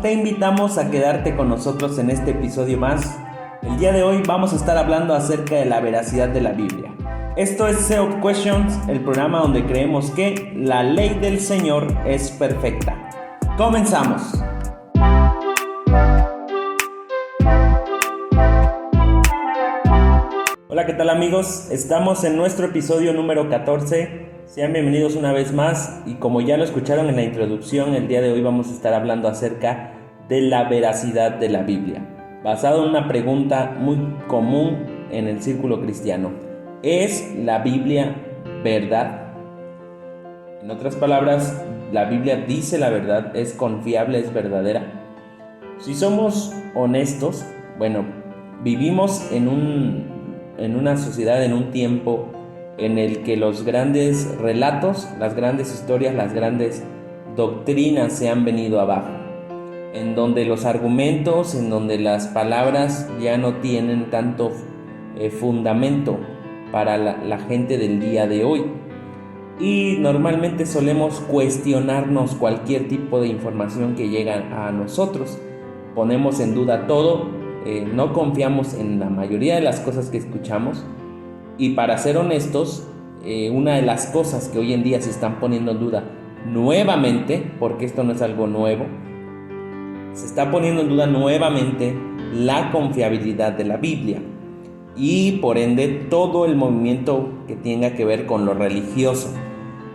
te invitamos a quedarte con nosotros en este episodio más. El día de hoy vamos a estar hablando acerca de la veracidad de la Biblia. Esto es SEO Questions, el programa donde creemos que la ley del Señor es perfecta. ¡Comenzamos! Hola, ¿qué tal amigos? Estamos en nuestro episodio número 14. Sean bienvenidos una vez más y como ya lo escucharon en la introducción, el día de hoy vamos a estar hablando acerca de la veracidad de la Biblia, basado en una pregunta muy común en el círculo cristiano. ¿Es la Biblia verdad? En otras palabras, ¿la Biblia dice la verdad? ¿Es confiable? ¿Es verdadera? Si somos honestos, vivimos en una sociedad, en un tiempo en el que los grandes relatos, las grandes historias, las grandes doctrinas se han venido abajo, en donde los argumentos, en donde las palabras ya no tienen tanto fundamento para la gente del día de hoy. Y normalmente solemos cuestionarnos cualquier tipo de información que llega a nosotros. Ponemos en duda todo, no confiamos en la mayoría de las cosas que escuchamos. Y para ser honestos, una de las cosas que hoy en día se están poniendo en duda nuevamente, porque esto no es algo nuevo, se está poniendo en duda nuevamente la confiabilidad de la Biblia y por ende todo el movimiento que tenga que ver con lo religioso.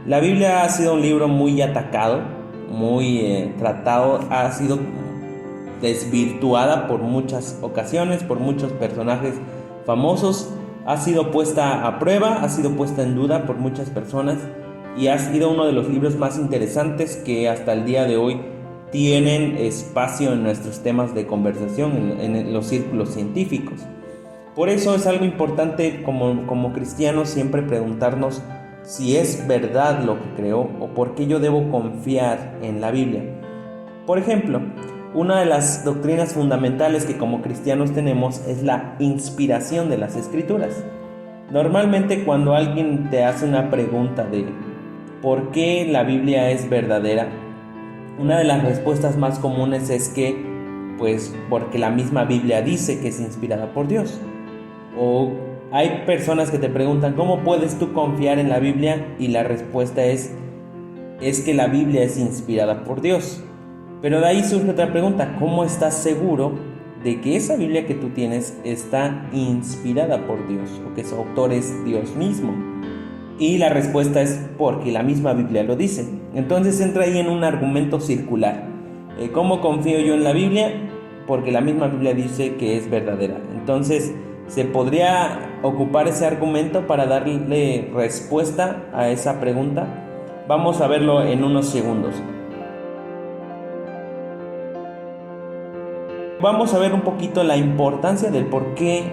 La Biblia ha sido un libro muy atacado, muy tratado, ha sido desvirtuada por muchas ocasiones, por muchos personajes famosos, ha sido puesta a prueba, ha sido puesta en duda por muchas personas y ha sido uno de los libros más interesantes que hasta el día de hoy tienen espacio en nuestros temas de conversación, en los círculos científicos. Por eso es algo importante como cristianos siempre preguntarnos si es verdad lo que creo o por qué yo debo confiar en la Biblia. Por ejemplo, una de las doctrinas fundamentales que como cristianos tenemos es la inspiración de las Escrituras. Normalmente cuando alguien te hace una pregunta de ¿por qué la Biblia es verdadera? Una de las respuestas más comunes es que, porque la misma Biblia dice que es inspirada por Dios. O hay personas que te preguntan ¿cómo puedes tú confiar en la Biblia? Y la respuesta es que la Biblia es inspirada por Dios. Pero de ahí surge otra pregunta, ¿cómo estás seguro de que esa Biblia que tú tienes está inspirada por Dios o que su autor es Dios mismo? Y la respuesta es porque la misma Biblia lo dice. Entonces entra ahí en un argumento circular. ¿Cómo confío yo en la Biblia? Porque la misma Biblia dice que es verdadera. Entonces, ¿se podría ocupar ese argumento para darle respuesta a esa pregunta? Vamos a verlo en unos segundos. Vamos a ver un poquito la importancia del por qué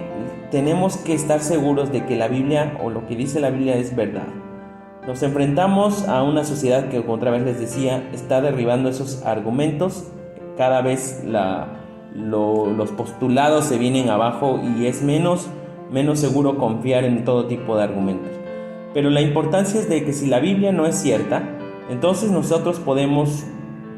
tenemos que estar seguros de que la Biblia o lo que dice la Biblia es verdad. Nos enfrentamos a una sociedad que, como otra vez les decía, está derribando esos argumentos. Cada vez los postulados se vienen abajo y es menos seguro confiar en todo tipo de argumentos. Pero la importancia es de que si la Biblia no es cierta, entonces nosotros podemos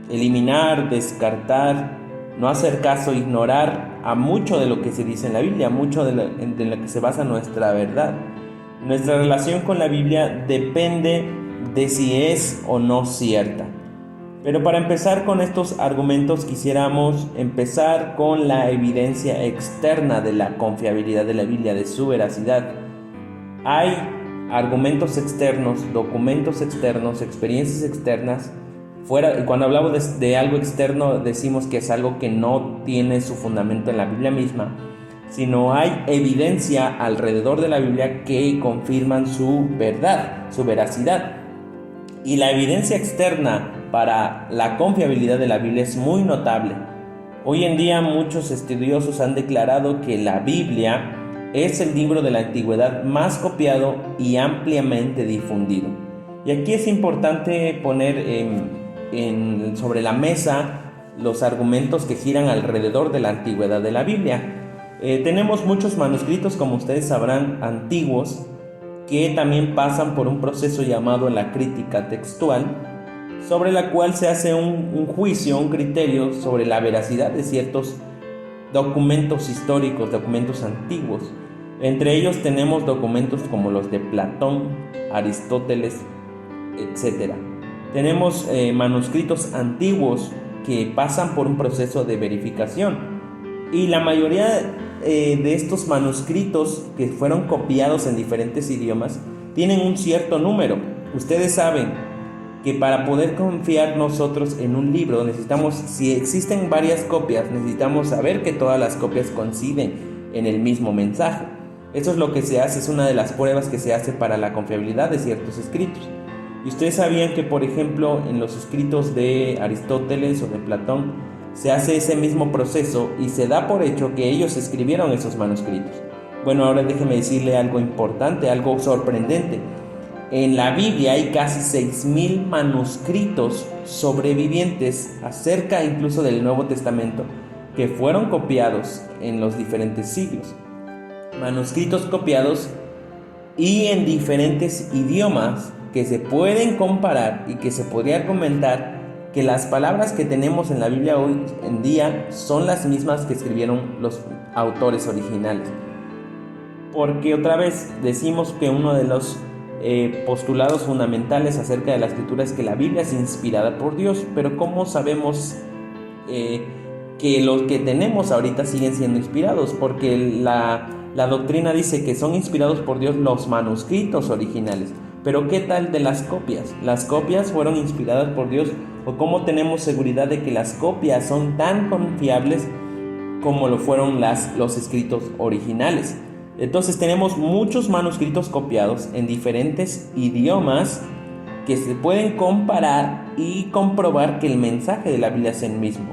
eliminar, descartar, no hacer caso, ignorar a mucho de lo que se dice en la Biblia, mucho de lo que se basa nuestra verdad. Nuestra relación con la Biblia depende de si es o no cierta. Pero para empezar con estos argumentos quisiéramos empezar con la evidencia externa de la confiabilidad de la Biblia, de su veracidad. Hay argumentos externos, documentos externos, experiencias externas. Cuando hablamos de algo externo decimos que es algo que no tiene su fundamento en la Biblia misma, sino hay evidencia alrededor de la Biblia que confirman su verdad, su veracidad. Y la evidencia externa para la confiabilidad de la Biblia es muy notable. Hoy en día muchos estudiosos han declarado que la Biblia es el libro de la antigüedad más copiado y ampliamente difundido. Y aquí es importante poner sobre la mesa los argumentos que giran alrededor de la antigüedad de la Biblia. Tenemos muchos manuscritos, como ustedes sabrán, antiguos, que también pasan por un proceso llamado la crítica textual, sobre la cual se hace un juicio, un criterio sobre la veracidad de ciertos documentos históricos, documentos antiguos. Entre ellos tenemos documentos como los de Platón, Aristóteles, etc. Tenemos manuscritos antiguos que pasan por un proceso de verificación, y la mayoría de estos manuscritos que fueron copiados en diferentes idiomas tienen un cierto número. Ustedes saben que para poder confiar nosotros en un libro necesitamos, si existen varias copias, necesitamos saber que todas las copias coinciden en el mismo mensaje. Eso es lo que se hace, es una de las pruebas que se hace para la confiabilidad de ciertos escritos. Y ustedes sabían que, por ejemplo, en los escritos de Aristóteles o de Platón se hace ese mismo proceso y se da por hecho que ellos escribieron esos manuscritos. Bueno, ahora déjeme decirle algo importante, algo sorprendente. En la Biblia hay casi 6,000 manuscritos sobrevivientes acerca incluso del Nuevo Testamento que fueron copiados en los diferentes siglos. Manuscritos copiados y en diferentes idiomas que se pueden comparar y que se podría argumentar que las palabras que tenemos en la Biblia hoy en día son las mismas que escribieron los autores originales. Porque otra vez decimos que uno de los postulados fundamentales acerca de la escritura es que la Biblia es inspirada por Dios, pero ¿cómo sabemos que los que tenemos ahorita siguen siendo inspirados? Porque la doctrina dice que son inspirados por Dios los manuscritos originales, pero ¿qué tal de las copias? ¿Las copias fueron inspiradas por Dios? ¿O cómo tenemos seguridad de que las copias son tan confiables como lo fueron los escritos originales? Entonces tenemos muchos manuscritos copiados en diferentes idiomas que se pueden comparar y comprobar que el mensaje de la Biblia es el mismo.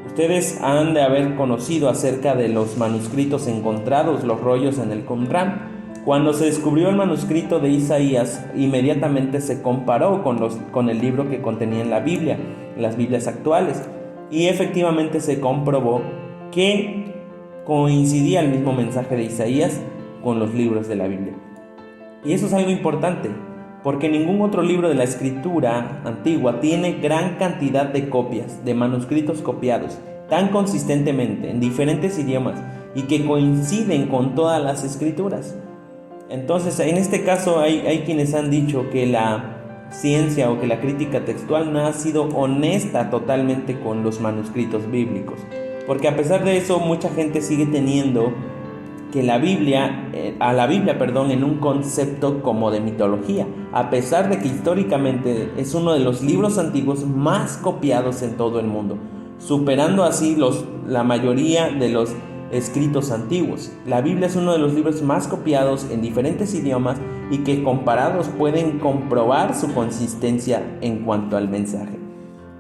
Ustedes han de haber conocido acerca de los manuscritos encontrados, los rollos en el Qumran. Cuando se descubrió el manuscrito de Isaías, inmediatamente se comparó con el libro que contenía en la Biblia, las Biblias actuales, y efectivamente se comprobó que coincidía el mismo mensaje de Isaías con los libros de la Biblia. Y eso es algo importante, porque ningún otro libro de la escritura antigua tiene gran cantidad de copias, de manuscritos copiados, tan consistentemente, en diferentes idiomas, y que coinciden con todas las escrituras. Entonces, en este caso hay quienes han dicho que la ciencia o que la crítica textual no ha sido honesta totalmente con los manuscritos bíblicos, porque a pesar de eso mucha gente sigue teniendo que a la Biblia en un concepto como de mitología, a pesar de que históricamente es uno de los libros antiguos más copiados en todo el mundo, superando así la mayoría de los escritos antiguos. La Biblia es uno de los libros más copiados en diferentes idiomas y que comparados pueden comprobar su consistencia en cuanto al mensaje.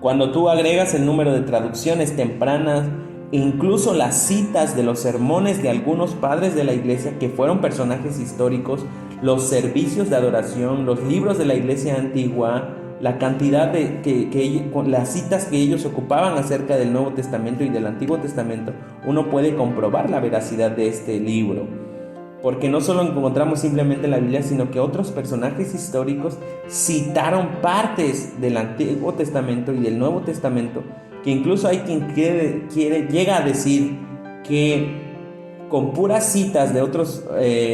Cuando tú agregas el número de traducciones tempranas, incluso las citas de los sermones de algunos padres de la iglesia que fueron personajes históricos, los servicios de adoración, los libros de la iglesia antigua, la cantidad las citas que ellos ocupaban acerca del Nuevo Testamento y del Antiguo Testamento, uno puede comprobar la veracidad de este libro, porque no solo encontramos simplemente la Biblia, sino que otros personajes históricos citaron partes del Antiguo Testamento y del Nuevo Testamento, que incluso hay quien llega a decir que con puras citas de otros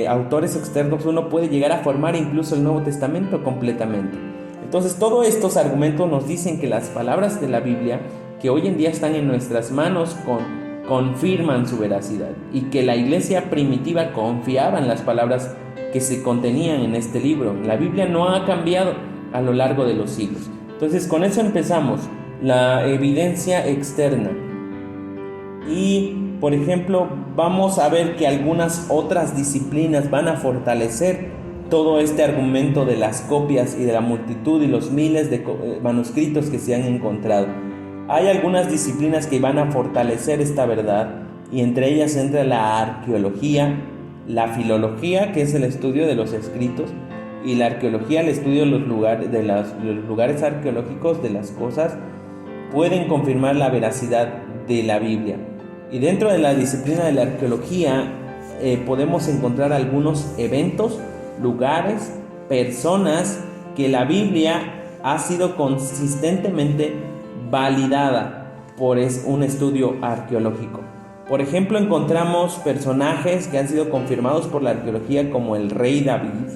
autores externos uno puede llegar a formar incluso el Nuevo Testamento completamente. Entonces todos estos argumentos nos dicen que las palabras de la Biblia que hoy en día están en nuestras manos confirman su veracidad, y que la iglesia primitiva confiaba en las palabras que se contenían en este libro. La Biblia no ha cambiado a lo largo de los siglos. Entonces con eso empezamos, la evidencia externa. Y por ejemplo vamos a ver que algunas otras disciplinas van a fortalecer todo este argumento de las copias y de la multitud y los miles de manuscritos que se han encontrado. Hay algunas disciplinas que van a fortalecer esta verdad, y entre ellas entra la arqueología, la filología, que es el estudio de los escritos, y la arqueología, el estudio de los lugares arqueológicos, de las cosas, pueden confirmar la veracidad de la Biblia. Y dentro de la disciplina de la arqueología podemos encontrar algunos eventos, lugares, personas que la Biblia ha sido consistentemente validada por un estudio arqueológico. Por ejemplo, encontramos personajes que han sido confirmados por la arqueología como el rey David,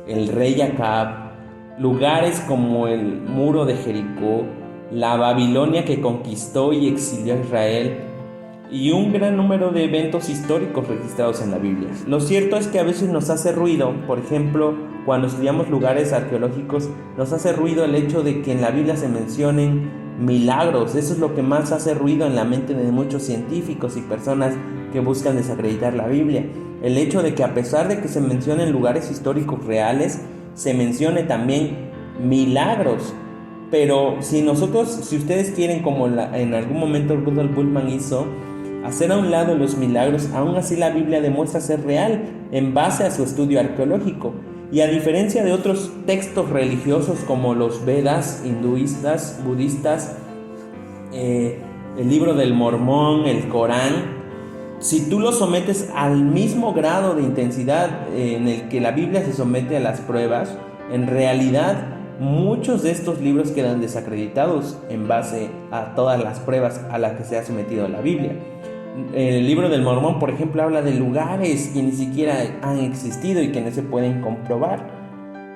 el rey Acab, lugares como el muro de Jericó, la Babilonia que conquistó y exilió a Israel, y un gran número de eventos históricos registrados en la Biblia. Lo cierto es que a veces nos hace ruido, por ejemplo, cuando estudiamos lugares arqueológicos, nos hace ruido el hecho de que en la Biblia se mencionen milagros. Eso es lo que más hace ruido en la mente de muchos científicos y personas que buscan desacreditar la Biblia. El hecho de que a pesar de que se mencionen lugares históricos reales, se mencione también milagros. Pero si ustedes quieren, como en algún momento Rudolf Bultmann hizo, hacer a un lado los milagros, aún así la Biblia demuestra ser real en base a su estudio arqueológico. Y a diferencia de otros textos religiosos como los Vedas hinduistas, budistas, el libro del Mormón, el Corán, si tú lo sometes al mismo grado de intensidad en el que la Biblia se somete a las pruebas, en realidad muchos de estos libros quedan desacreditados en base a todas las pruebas a las que se ha sometido la Biblia. El libro del Mormón, por ejemplo, habla de lugares que ni siquiera han existido y que no se pueden comprobar.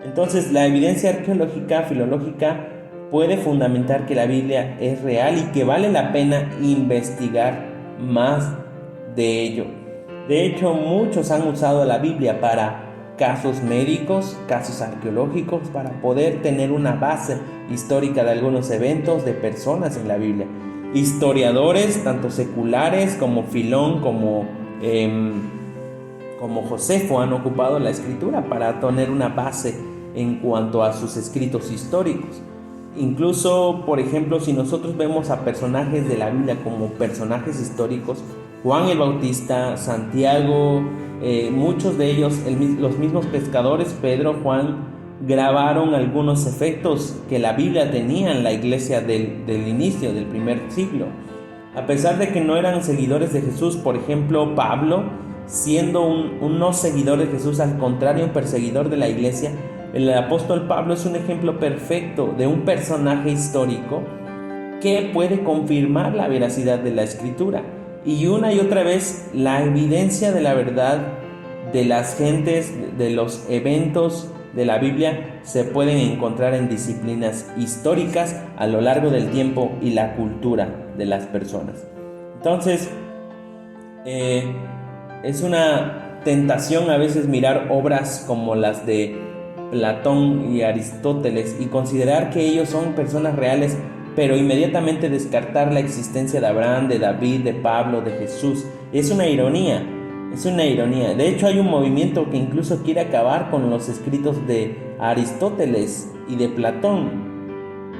Entonces, la evidencia arqueológica, filológica, puede fundamentar que la Biblia es real y que vale la pena investigar más de ello. De hecho, muchos han usado la Biblia para casos médicos, casos arqueológicos, para poder tener una base histórica de algunos eventos de personas en la Biblia. Historiadores, tanto seculares como Filón, como Josefo, han ocupado la escritura para tener una base en cuanto a sus escritos históricos. Incluso, por ejemplo, si nosotros vemos a personajes de la Biblia como personajes históricos, Juan el Bautista, Santiago, muchos de ellos, los mismos pescadores, Pedro, Juan, grabaron algunos efectos que la Biblia tenía en la iglesia del inicio, del primer siglo. A pesar de que no eran seguidores de Jesús, por ejemplo, Pablo, siendo un no seguidor de Jesús, al contrario, un perseguidor de la iglesia, el apóstol Pablo es un ejemplo perfecto de un personaje histórico que puede confirmar la veracidad de la escritura. Y una y otra vez la evidencia de la verdad de las gentes, de los eventos de la Biblia, se pueden encontrar en disciplinas históricas a lo largo del tiempo y la cultura de las personas. Entonces, es una tentación a veces mirar obras como las de Platón y Aristóteles y considerar que ellos son personas reales, pero inmediatamente descartar la existencia de Abraham, de David, de Pablo, de Jesús. Es una ironía. De hecho, hay un movimiento que incluso quiere acabar con los escritos de Aristóteles y de Platón,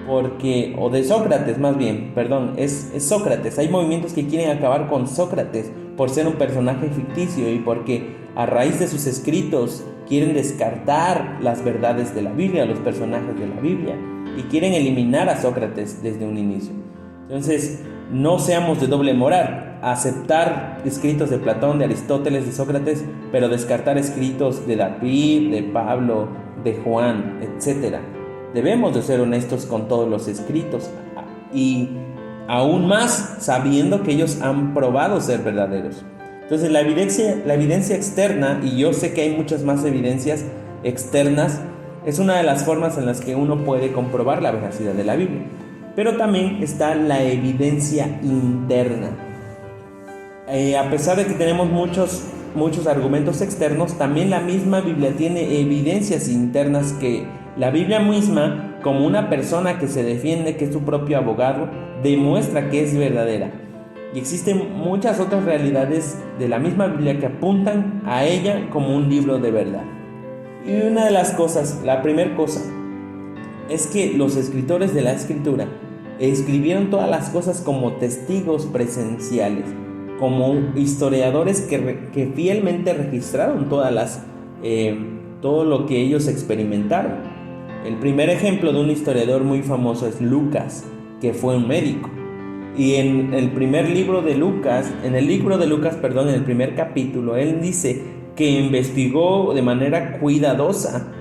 o de Sócrates más bien, perdón, es Sócrates. Hay movimientos que quieren acabar con Sócrates por ser un personaje ficticio y porque a raíz de sus escritos quieren descartar las verdades de la Biblia, los personajes de la Biblia, y quieren eliminar a Sócrates desde un inicio. Entonces, no seamos de doble moral, aceptar escritos de Platón, de Aristóteles, de Sócrates, pero descartar escritos de David, de Pablo, de Juan, etc. Debemos de ser honestos con todos los escritos y aún más sabiendo que ellos han probado ser verdaderos. Entonces, la evidencia externa, y yo sé que hay muchas más evidencias externas, es una de las formas en las que uno puede comprobar la veracidad de la Biblia. Pero también está la evidencia interna. A pesar de que tenemos muchos argumentos externos, también la misma Biblia tiene evidencias internas que la Biblia misma, como una persona que se defiende, que es su propio abogado, demuestra que es verdadera. Y existen muchas otras realidades de la misma Biblia que apuntan a ella como un libro de verdad. Y una de las cosas, la primera cosa, es que los escritores de la Escritura escribieron todas las cosas como testigos presenciales, como historiadores que fielmente registraron todo lo que ellos experimentaron. El primer ejemplo de un historiador muy famoso es Lucas, que fue un médico. Y en el libro de Lucas, en el primer capítulo, él dice que investigó de manera cuidadosa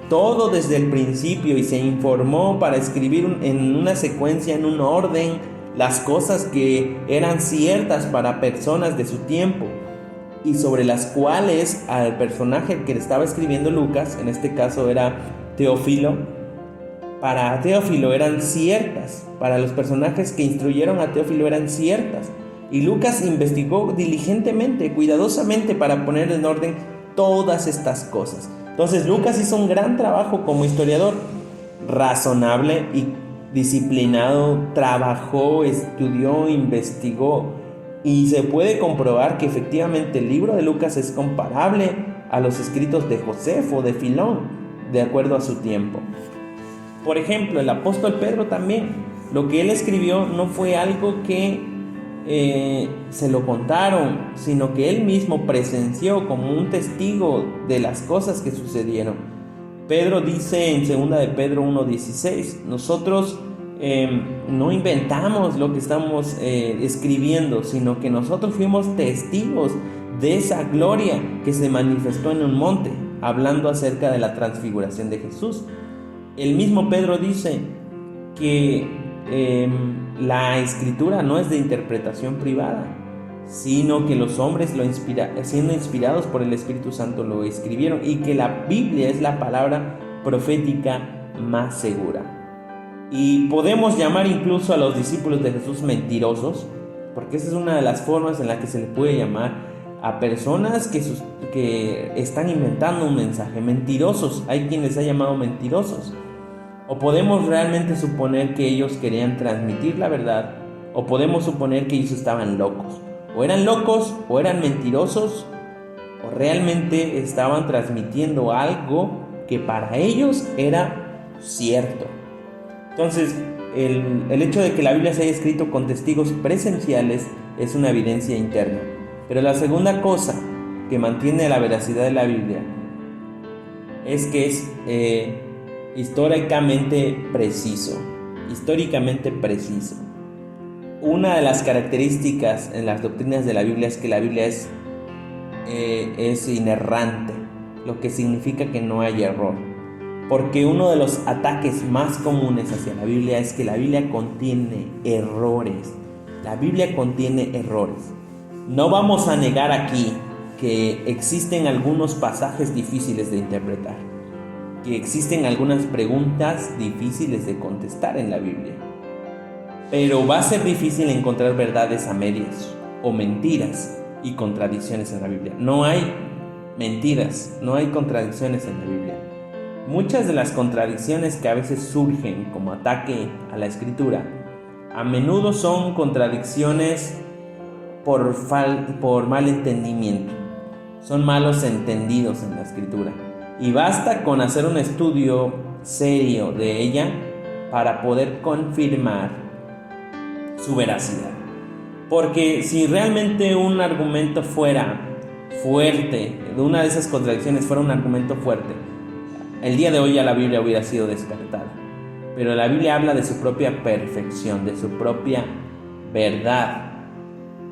todo desde el principio y se informó para escribir en una secuencia, en un orden, las cosas que eran ciertas para personas de su tiempo y sobre las cuales al personaje que le estaba escribiendo Lucas, en este caso era Teófilo, para Teófilo eran ciertas, para los personajes que instruyeron a Teófilo eran ciertas. Y Lucas investigó diligentemente, cuidadosamente para poner en orden todas estas cosas. Entonces Lucas hizo un gran trabajo como historiador, razonable y disciplinado, trabajó, estudió, investigó y se puede comprobar que efectivamente el libro de Lucas es comparable a los escritos de Josefo o de Filón, de acuerdo a su tiempo. Por ejemplo, el apóstol Pedro también, lo que él escribió no fue algo que se lo contaron, sino que él mismo presenció como un testigo de las cosas que sucedieron. Pedro dice en 2 de Pedro 1:16, nosotros no inventamos lo que estamos escribiendo, sino que nosotros fuimos testigos de esa gloria que se manifestó en un monte, hablando acerca de la transfiguración de Jesús. El mismo Pedro dice que la escritura no es de interpretación privada, sino que los hombres siendo inspirados por el Espíritu Santo lo escribieron y que la Biblia es la palabra profética más segura. Y podemos llamar incluso a los discípulos de Jesús mentirosos, porque esa es una de las formas en la que se le puede llamar a personas que están inventando un mensaje. Mentirosos, hay quienes ha llamado mentirosos. O podemos realmente suponer que ellos querían transmitir la verdad, o podemos suponer que ellos estaban locos. O eran locos, o eran mentirosos, o realmente estaban transmitiendo algo que para ellos era cierto. Entonces, el hecho de que la Biblia se haya escrito con testigos presenciales es una evidencia interna. Pero la segunda cosa que mantiene la veracidad de la Biblia es que es históricamente preciso. Una de las características en las doctrinas de la Biblia es que la Biblia es inerrante, lo que significa que no hay error. Porque uno de los ataques más comunes hacia la Biblia es que la Biblia contiene errores. La Biblia contiene errores. No vamos a negar aquí que existen algunos pasajes difíciles de interpretar, que existen algunas preguntas difíciles de contestar en la Biblia. Pero va a ser difícil encontrar verdades a medias o mentiras y contradicciones en la Biblia. No hay mentiras, no hay contradicciones en la Biblia. Muchas de las contradicciones que a veces surgen como ataque a la Escritura, a menudo son contradicciones por mal entendimiento. Son malos entendidos en la Escritura. Y basta con hacer un estudio serio de ella para poder confirmar su veracidad. Porque si realmente un argumento fuera fuerte, una de esas contradicciones fuera un argumento fuerte, el día de hoy ya la Biblia hubiera sido descartada. Pero la Biblia habla de su propia perfección, de su propia verdad.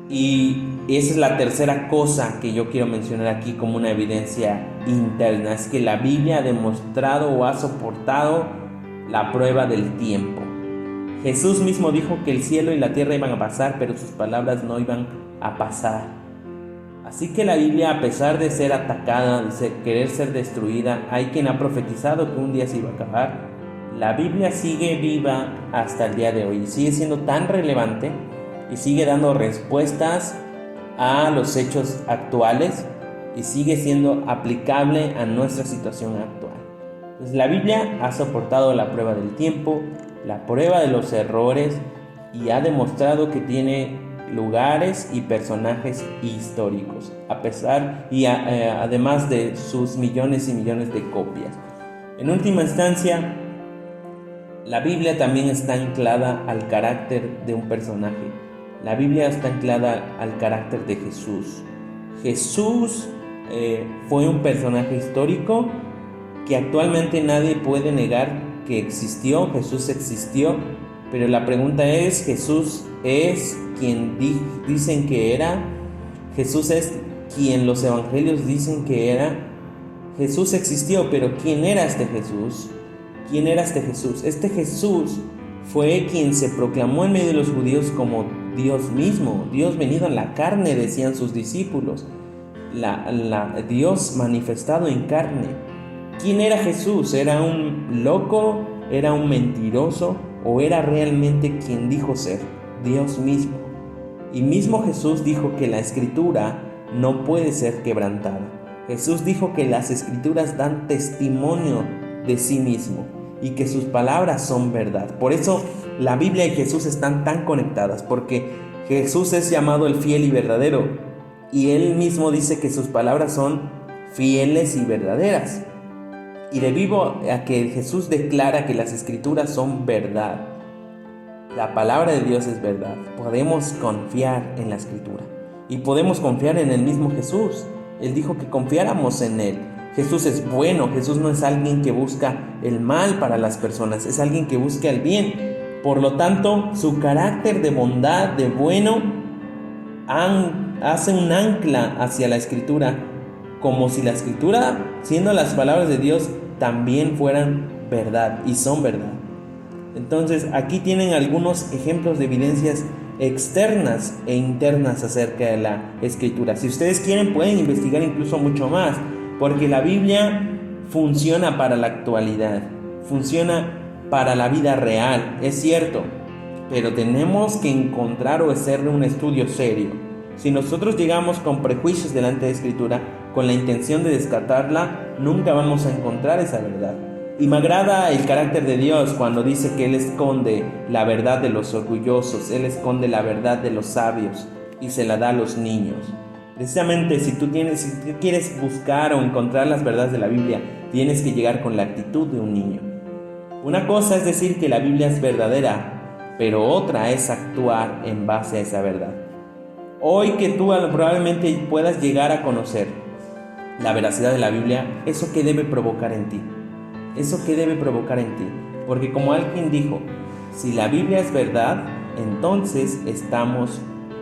Y esa es la tercera cosa que yo quiero mencionar aquí como una evidencia interna, es que la Biblia ha demostrado o ha soportado la prueba del tiempo. Jesús mismo dijo que el cielo y la tierra iban a pasar, pero sus palabras no iban a pasar. Así que la Biblia, a pesar de ser atacada, de querer ser destruida, hay quien ha profetizado que un día se iba a acabar. La Biblia sigue viva hasta el día de hoy, sigue siendo tan relevante y sigue dando respuestas a los hechos actuales y sigue siendo aplicable a nuestra situación actual. Entonces, la Biblia ha soportado la prueba del tiempo, la prueba de los errores y ha demostrado que tiene lugares y personajes históricos, además de sus millones y millones de copias. En última instancia, la Biblia también está anclada al carácter de un personaje. La Biblia está anclada al carácter de Jesús. Jesús fue un personaje histórico que actualmente nadie puede negar que existió. Jesús existió, pero la pregunta es, ¿Jesús es quien dicen que era? ¿Jesús es quien los evangelios dicen que era? Jesús existió, pero ¿quién era este Jesús? ¿Quién era este Jesús? Este Jesús fue quien se proclamó en medio de los judíos como Dios mismo, Dios venido en la carne, decían sus discípulos, Dios manifestado en carne. ¿Quién era Jesús? ¿Era un loco? ¿Era un mentiroso? ¿O era realmente quien dijo ser? Dios mismo. Y mismo Jesús dijo que la Escritura no puede ser quebrantada. Jesús dijo que las Escrituras dan testimonio de sí mismo y que sus palabras son verdad. Por eso la Biblia y Jesús están tan conectadas, porque Jesús es llamado el fiel y verdadero, y Él mismo dice que sus palabras son fieles y verdaderas. Y debido a que Jesús declara que las Escrituras son verdad, la palabra de Dios es verdad, podemos confiar en la Escritura y podemos confiar en el mismo Jesús. Él dijo que confiáramos en Él. Jesús es bueno, Jesús no es alguien que busca el mal para las personas, es alguien que busca el bien. Por lo tanto, su carácter de bondad, de bueno, hace un ancla hacia la Escritura, como si la Escritura, siendo las palabras de Dios, también fueran verdad y son verdad. Entonces, aquí tienen algunos ejemplos de evidencias externas e internas acerca de la Escritura. Si ustedes quieren, pueden investigar incluso mucho más, porque la Biblia funciona para la actualidad, funciona para la vida real, es cierto, pero tenemos que encontrar o hacerle un estudio serio. Si nosotros llegamos con prejuicios delante de la Escritura, con la intención de descartarla, nunca vamos a encontrar esa verdad. Y me agrada el carácter de Dios cuando dice que Él esconde la verdad de los orgullosos, Él esconde la verdad de los sabios y se la da a los niños. Precisamente si tú quieres buscar o encontrar las verdades de la Biblia, tienes que llegar con la actitud de un niño. Una cosa es decir que la Biblia es verdadera, pero otra es actuar en base a esa verdad. Hoy que tú probablemente puedas llegar a conocer la veracidad de la Biblia, ¿eso qué debe provocar en ti? ¿Eso qué debe provocar en ti? Porque como alguien dijo, si la Biblia es verdad, entonces estamos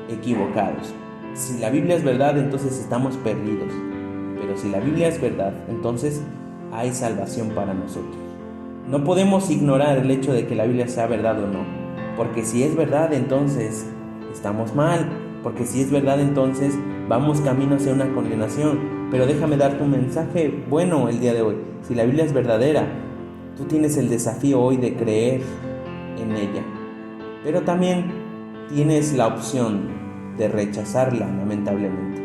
equivocados. Si la Biblia es verdad, entonces estamos perdidos. Pero si la Biblia es verdad, entonces hay salvación para nosotros. No podemos ignorar el hecho de que la Biblia sea verdad o no. Porque si es verdad, entonces estamos mal. Porque si es verdad, entonces vamos camino hacia una condenación. Pero déjame darte un mensaje bueno el día de hoy. Si la Biblia es verdadera, tú tienes el desafío hoy de creer en ella. Pero también tienes la opción de rechazarla, lamentablemente.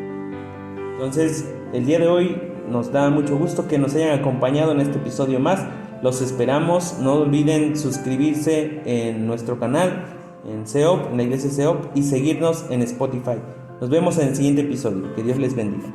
Entonces, el día de hoy nos da mucho gusto que nos hayan acompañado en este episodio más. Los esperamos. No olviden suscribirse en nuestro canal, en CEOP, en la iglesia CEOP, y seguirnos en Spotify. Nos vemos en el siguiente episodio. Que Dios les bendiga.